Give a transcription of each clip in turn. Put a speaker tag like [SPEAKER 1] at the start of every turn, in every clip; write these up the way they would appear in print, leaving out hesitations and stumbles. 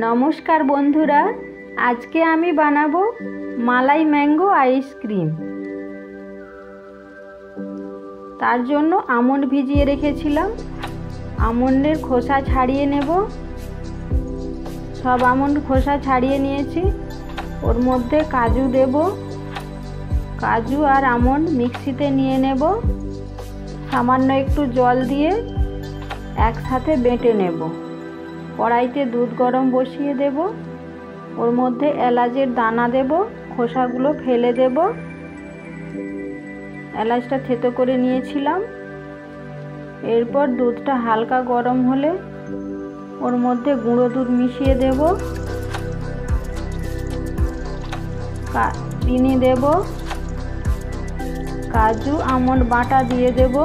[SPEAKER 1] নমস্কার বন্ধুরা, আজকে আমি বানাবো মালাই ম্যাঙ্গো আইসক্রিম। তার জন্য আমন্ড ভিজিয়ে রেখেছিলাম। আমন্ডের খোসা ছাড়িয়ে নেব। সব আমন্ড খোসা ছাড়িয়ে নিয়েছি। ওর মধ্যে কাজু দেব। কাজু আর আমন্ড মিক্সিতে নিয়ে নেব। সামান্য একটু জল দিয়ে একসাথে বেটে নেব। কড়াইতে দুধ গরম বসিয়ে দেব। ওর মধ্যে এলাচের দানা দেব, খোসাগুলো ফেলে দেব। এলাচটা থেতো করে নিয়েছিলাম। এরপর দুধটা হালকা গরম হলে ওর মধ্যে গুঁড়ো দুধ মিশিয়ে দেব। চিনি দেব, কাজু আমন্ড বাটা দিয়ে দেব,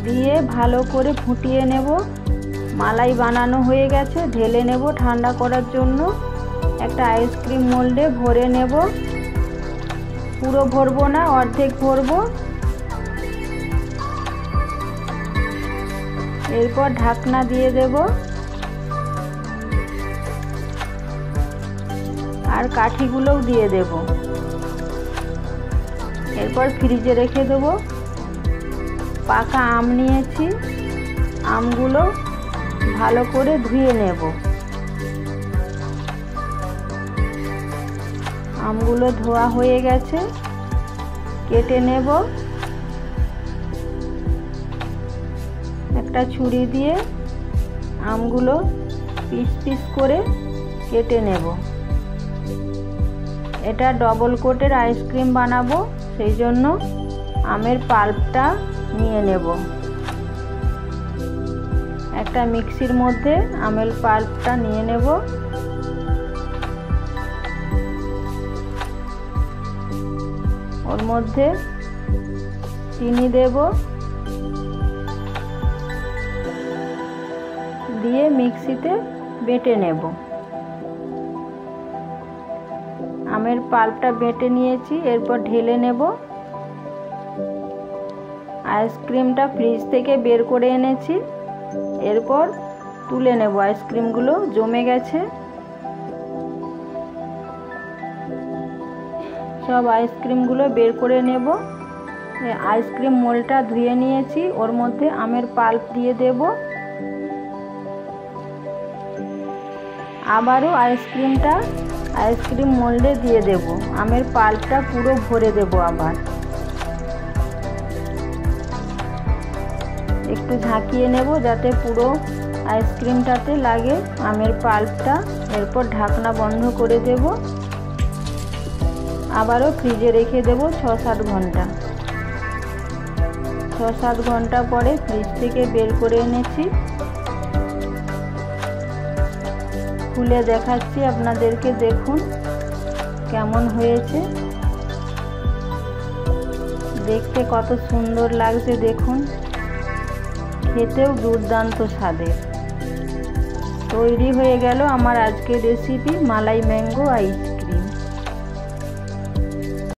[SPEAKER 1] দিয়ে ভালো করে ফুটিয়ে নেব। মালাই বানানো হয়ে গেছে, ঢেলে নেব ঠান্ডা করার জন্য। একটা আইসক্রিম মোল্ডে ভরে নেব। পুরো ভরবো না, অর্ধেক ভরবো। এরপর ঢাকনা দিয়ে দেব আর কাঠিগুলোও দিয়ে দেব। এরপর ফ্রিজে রেখে দেব। পাকা আম নিয়েছি, আমগুলো ভালো করে ধুয়ে নেব। আমগুলো ধোয়া হয়ে গেছে, কেটে নেব। একটা ছুরি দিয়ে আমগুলো পিস পিস করে কেটে নেব। এটা ডবল কোটের আইসক্রিম বানাবো, সেই জন্য আমের পাল্পটা নিয়ে নেব। একটা মিক্সির মধ্যে আমের পাল্পটা নিয়ে নেব। ওর মধ্যে চিনি দেব, দিয়ে মিক্সিতে বেটে নেব। আমের পাল্পটা বেটে নিয়েছি, এরপর ঢেলে নেব। আইসক্রিমটা ফ্রিজ থেকে বের করে এনেছি। এরপর তুলে নেব। আইসক্রিমগুলো জমে গেছে। সব আইসক্রিমগুলো বের করে নেব। আইসক্রিম মোল্ডটা ধুয়ে নিয়েছি, ওর মধ্যে আমের পাল্প দিয়ে দেব। আবারও আইসক্রিম মোল্ডে দিয়ে দেব। আমের পাল্পটা পুরো ভরে দেব। আবার একটু ঝাঁকিয়ে নেব যাতে পুরো আইসক্রিমটাতে লাগে আমের পাল্পটা। এরপর ঢাকনা বন্ধ করে দেব। আবারও ফ্রিজে রেখে দেব 6-7 ঘন্টা। 6-7 ঘন্টা পরে ফ্রিজ থেকে বের করে এনেছি। খুলে দেখাচ্ছি আপনাদেরকে, দেখুন কেমন হয়েছে। দেখতে কত সুন্দর লাগছে দেখুন, খেতেও দুর্দান্ত স্বাদের। তৈরি হয়ে গেল আমার আজকের রেসিপি মালাই ম্যাঙ্গো আইসক্রিম।